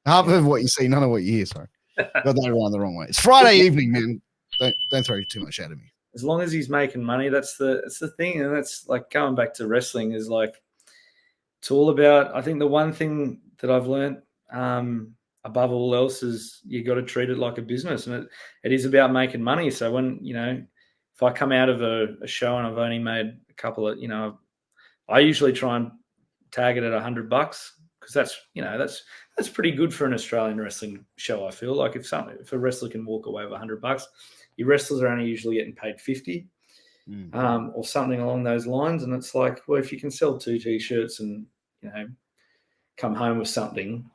Half of what you see, none of what you hear. Sorry, got that around the wrong way. It's Friday evening, man. Don't throw too much at me. As long as he's making money, that's the thing, and that's like going back to wrestling is like it's all about. I think the one thing that I've learned above all else is you got to treat it like a business, and it is about making money. So when if I come out of a show and I've only made a couple of, I usually try and tag it at $100 because that's pretty good for an Australian wrestling show. I feel like if a wrestler can walk away with $100, your wrestlers are only usually getting paid 50 or something along those lines. And it's like, well, if you can sell 2 t-shirts and come home with something,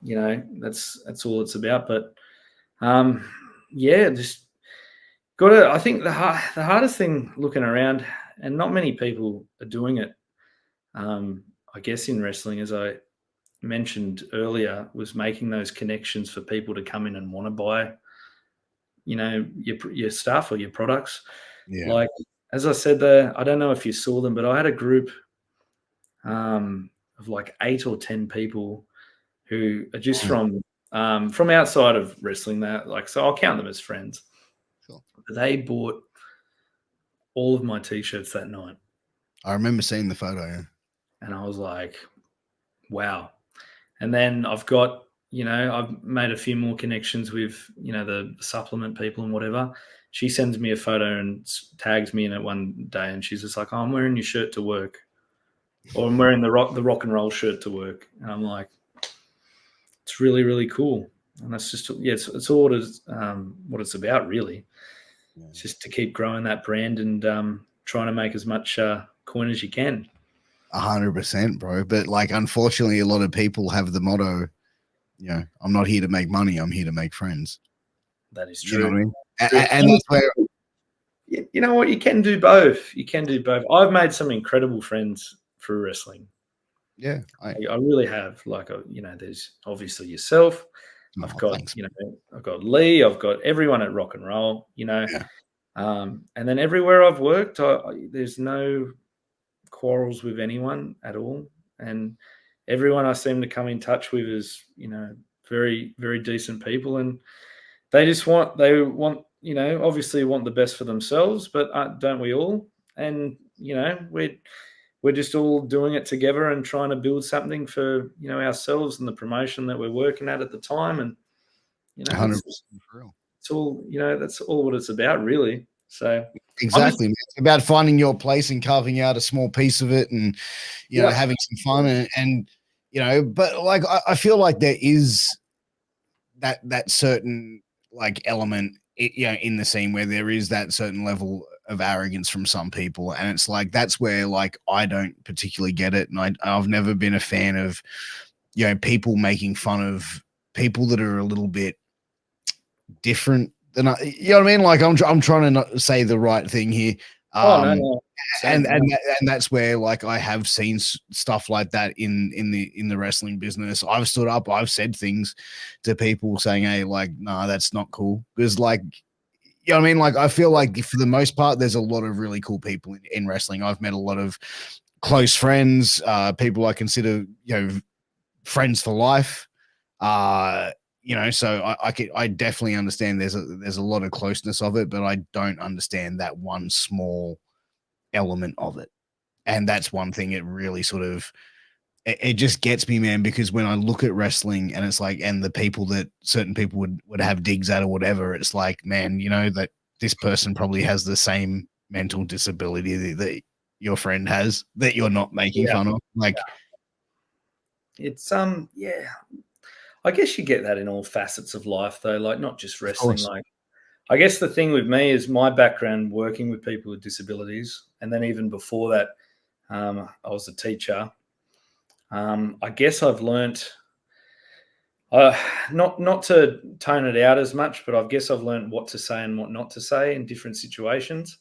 that's all it's about. But just got to. I think the hardest thing looking around, and not many people are doing it. I guess in wrestling, as I mentioned earlier, was making those connections for people to come in and want to buy, your stuff or your products. Yeah. Like as I said there, I don't know if you saw them, but I had a group of like 8 or 10 people who are just from outside of wrestling. So I'll count them as friends. Sure. They bought all of my t-shirts that night. I remember seeing the photo, yeah. And I was like, wow. And then I've got, I've made a few more connections with, the supplement people and whatever. She sends me a photo and tags me in it one day, and she's just like, oh, I'm wearing your shirt to work, or I'm wearing the rock and roll shirt to work. And I'm like, it's really, really cool. And that's just, it's all what it's about, really. Yeah. It's just to keep growing that brand and trying to make as much coin as you can. 100%, bro. But like, unfortunately, a lot of people have the motto, I'm not here to make money. I'm here to make friends. That is true. You know what I mean? And that's where, you know what? You can do both. I've made some incredible friends through wrestling. Yeah. I really have. Like, there's obviously yourself. I've got Lee. I've got everyone at Rock and Roll, Yeah. And then everywhere I've worked, there's no quarrels with anyone at all, and everyone I seem to come in touch with is very, very decent people, and they want obviously want the best for themselves, but don't we all? And we're just all doing it together and trying to build something for ourselves and the promotion that we're working at the time, and 100% for real. It's all that's all what it's about, really. So exactly, it's about finding your place and carving out a small piece of it, and having some fun, and but like I feel like there is that certain like element in the scene where there is that certain level of arrogance from some people, and it's like that's where like I don't particularly get it, and I've never been a fan of people making fun of people that are a little bit different than you know what I mean? Like I'm trying to not say the right thing here. No. And that's where like I have seen stuff like that in the wrestling business. I've stood up, I've said things to people saying, hey, like, nah, that's not cool. Because like, you know what I mean? Like I feel like for the most part, there's a lot of really cool people in wrestling. I've met a lot of close friends, people I consider, friends for life. So I definitely understand there's a lot of closeness of it, but I don't understand that one small element of it. And that's one thing it really sort of it just gets me, man, because when I look at wrestling and it's like, and the people that certain people would have digs at or whatever, it's like, man, that this person probably has the same mental disability that your friend has that you're not making fun of. Like it's I guess you get that in all facets of life, though, like not just wrestling. Like, I guess the thing with me is my background working with people with disabilities, and then even before that, I was a teacher. I guess I've learnt, not to tone it out as much, but I guess I've learnt what to say and what not to say in different situations.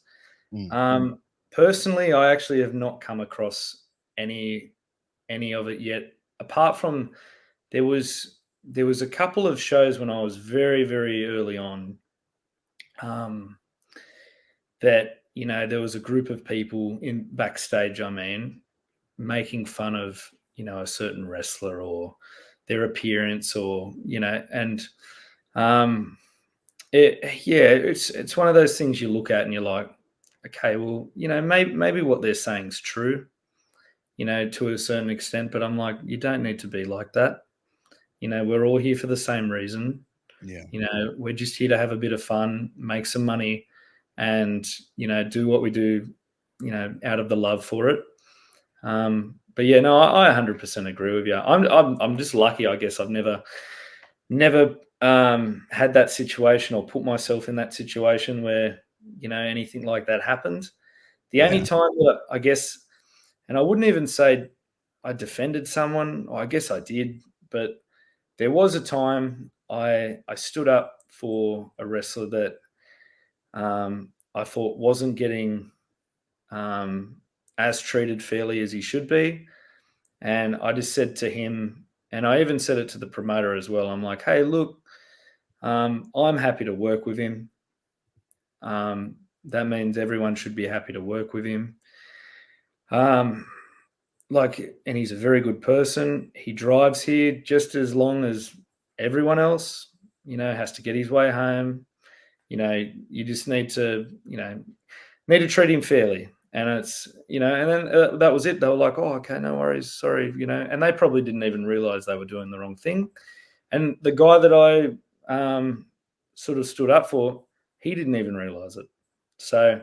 Personally, I actually have not come across any of it yet, apart from there was a couple of shows when I was very, very early on that, there was a group of people in backstage, making fun of, a certain wrestler, or their appearance, or and it's one of those things you look at and you're like, okay, well, maybe what they're saying is true, to a certain extent, but I'm like, you don't need to be like that. We're all here for the same reason. Yeah. We're just here to have a bit of fun, make some money, and do what we do, out of the love for it. But yeah, no, I 100% agree with you. I'm just lucky, I guess. I've never had that situation or put myself in that situation where anything like that happened. The only time that I guess, and I wouldn't even say I defended someone, or I guess I did, but there was a time I stood up for a wrestler that I thought wasn't getting as treated fairly as he should be. And I just said to him, and I even said it to the promoter as well, I'm like, hey, look, I'm happy to work with him. That means everyone should be happy to work with him. And he's a very good person. He drives here just as long as everyone else, has to get his way home. You just need to treat him fairly. And it's, and then that was it. They were like, oh, okay, no worries. Sorry, and they probably didn't even realize they were doing the wrong thing. And the guy that I sort of stood up for, he didn't even realize it. So